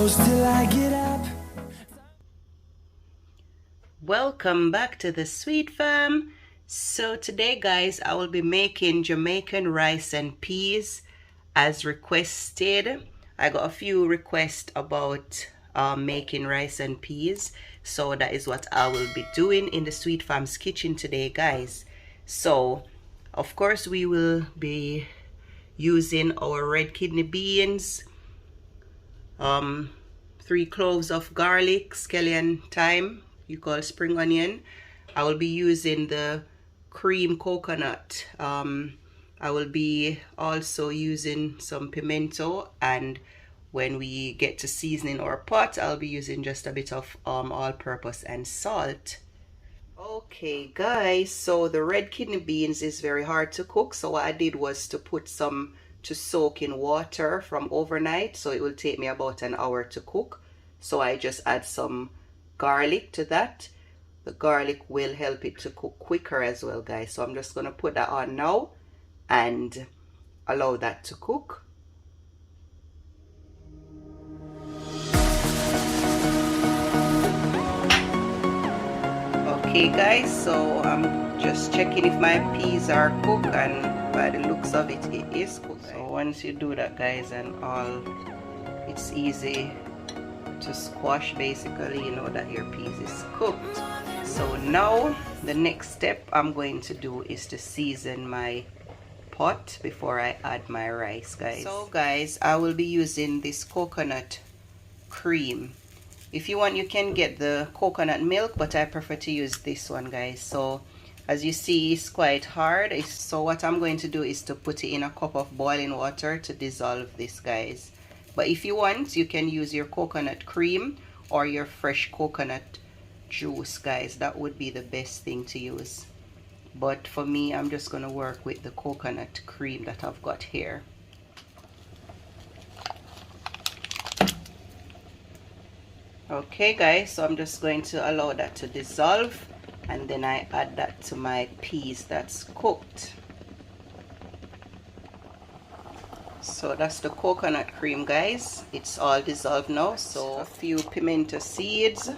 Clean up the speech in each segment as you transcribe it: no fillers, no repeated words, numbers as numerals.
close till I get up. Welcome back to the Sweet Fam. So today guys, I will be making Jamaican rice and peas as requested. I got a few requests about making rice and peas, so that is what I will be doing in the Sweet Fam's kitchen today guys. So of course we will be using our red kidney beans, 3 cloves of garlic, scallion, thyme, you call spring onion. I will be using the cream coconut. I will be also using some pimento, and when we get to seasoning our pot, I'll be using just a bit of all-purpose and salt. Okay guys, so the red kidney beans is very hard to cook, so what I did was to put some to soak in water from overnight, so it will take me about an hour to cook. So I just add some garlic to that. The garlic will help it to cook quicker as well guys, so I'm just going to put that on now and allow that to cook. Okay guys, so I'm just checking if my peas are cooked, and by the looks of it, it is cooked. So once you do that guys and all, it's easy to squash. Basically, you know that your peas is cooked. So now the next step I'm going to do is to season my pot before I add my rice guys. So guys, I will be using this coconut cream. If you want, you can get the coconut milk, but I prefer to use this one guys. So as you see, it's quite hard. So what I'm going to do is to put it in a cup of boiling water to dissolve this guys. But if you want, you can use your coconut cream or your fresh coconut juice guys. That would be the best thing to use, but for me, I'm just going to work with the coconut cream that I've got here. Okay guys, so I'm just going to allow that to dissolve, and then I add that to my peas that's cooked. So that's the coconut cream guys, it's all dissolved now. So a few pimento seeds,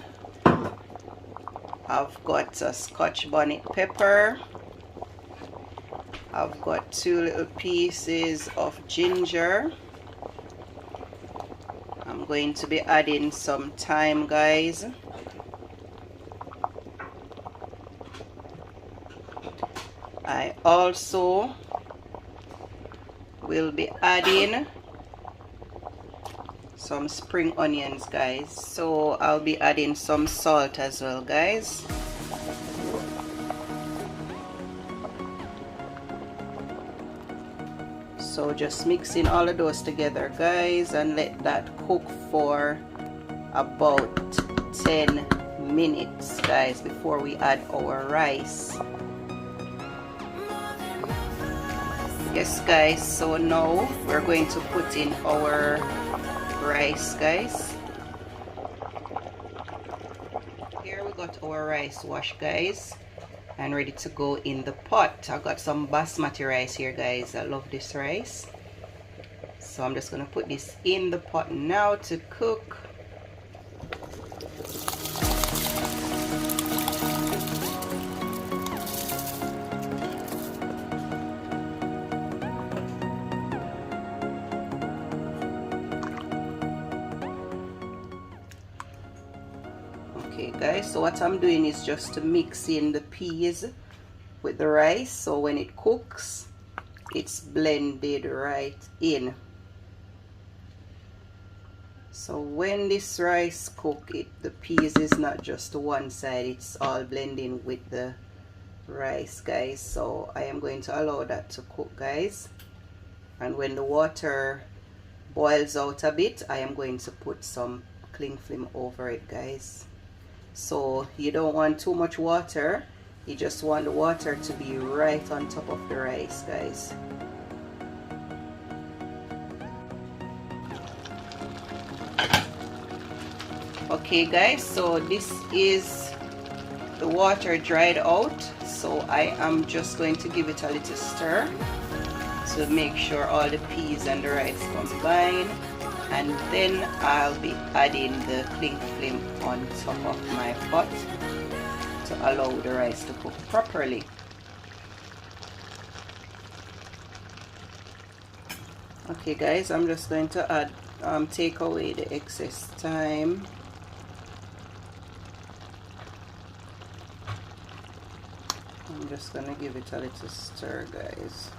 I've got a Scotch bonnet pepper, I've got 2 little pieces of ginger. I'm going to be adding some thyme guys. I also will be adding some spring onions guys. So I'll be adding some salt as well guys. So just mixing all of those together guys, and let that cook for about 10 minutes guys before we add our rice. Yes guys, so now we're going to put in our rice guys. Here we got our rice washed guys and ready to go in the pot. I got some basmati rice here guys. I love this rice, so I'm just gonna put this in the pot now to cook. Okay guys, so what I'm doing is just to mix in the peas with the rice, so when it cooks it's blended right in. So when this rice cook, the peas is not just one side, it's all blending with the rice guys. So I am going to allow that to cook guys, and when the water boils out a bit, I am going to put some cling film over it guys. So you don't want too much water, you just want the water to be right on top of the rice guys. Okay guys, so this is the water dried out, so I am just going to give it a little stir to make sure all the peas and the rice combine. and then I'll be adding the cling film on top of my pot to allow the rice to cook properly. Okay guys, I'm just going to add take away the excess thyme. I'm just gonna give it a little stir, guys.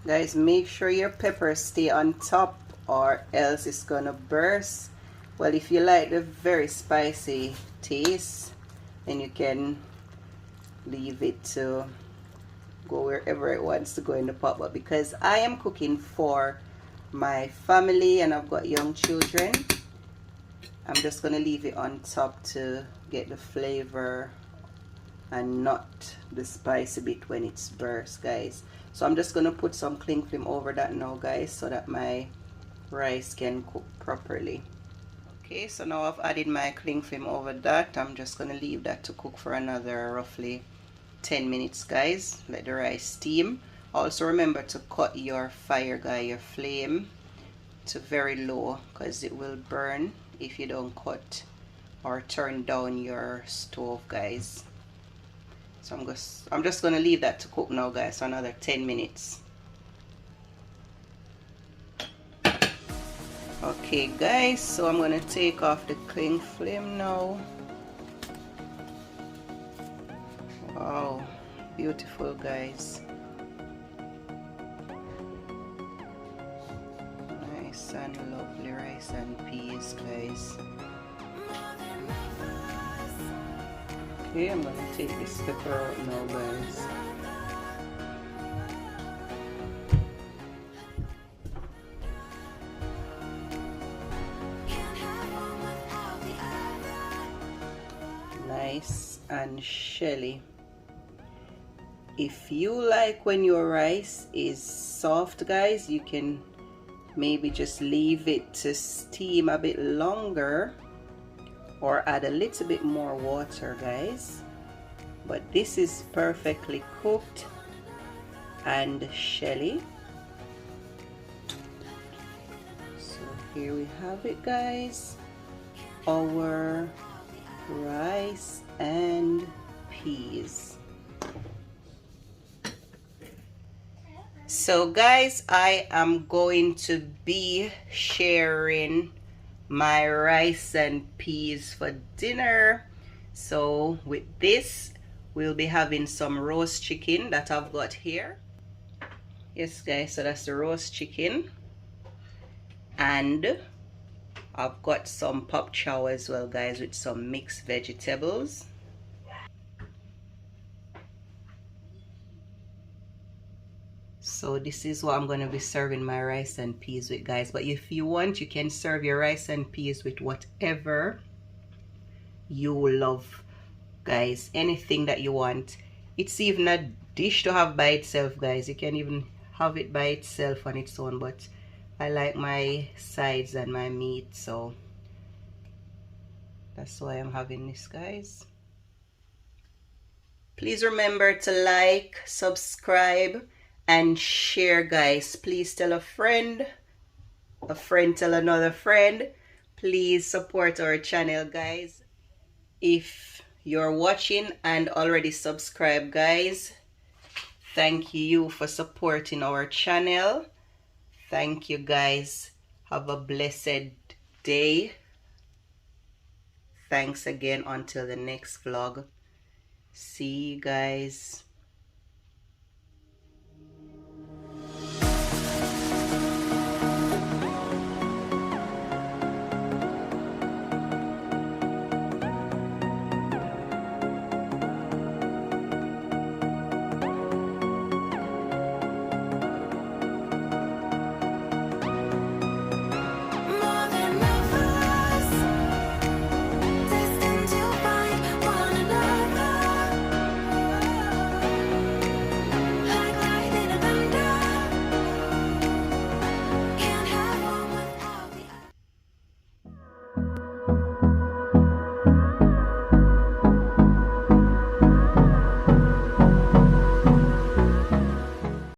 Guys, make sure your peppers stay on top or else it's gonna burst. Well, if you like the very spicy taste, then you can leave it to go wherever it wants to go in the pot. But because I am cooking for my family and I've got young children, I'm just gonna leave it on top to get the flavor and not the spicy bit when it's burst, guys. So I'm just gonna put some cling film over that now, guys, so that my rice can cook properly. Okay, so now I've added my cling film over that. I'm just gonna leave that to cook for another roughly 10 minutes, guys. Let the rice steam. Also remember to cut your fire, guys, your flame to very low, because it will burn if you don't cut or turn down your stove, guys. So I'm just gonna leave that to cook now, guys, for another 10 minutes. Okay guys, so I'm gonna take off the cling film now. Wow, beautiful, guys. Nice and lovely rice and peas, guys. Okay, I'm gonna take this pepper out now, guys. Nice and shelly. If you like when your rice is soft, guys, you can maybe just leave it to steam a bit longer or add a little bit more water, guys. But this is perfectly cooked and shelly. So here we have it, guys, our rice and peas. So guys, I am going to be sharing my rice and peas for dinner. So with this, we'll be having some roast chicken that I've got here. Yes guys, so that's the roast chicken, and I've got some pop chow as well, guys, with some mixed vegetables. So this is what I'm going to be serving my rice and peas with, guys. But if you want, you can serve your rice and peas with whatever you love, guys. Anything that you want. It's even a dish to have by itself, guys. You can even have it by itself on its own, but I like my sides and my meat, so that's why I'm having this, guys. Please remember to like, subscribe, and share, guys. Please tell a friend tell another friend. Please support our channel, guys. If you're watching and already subscribed, guys, thank you for supporting our channel. Thank you, guys. Have a blessed day. Thanks again until the next vlog. See you guys.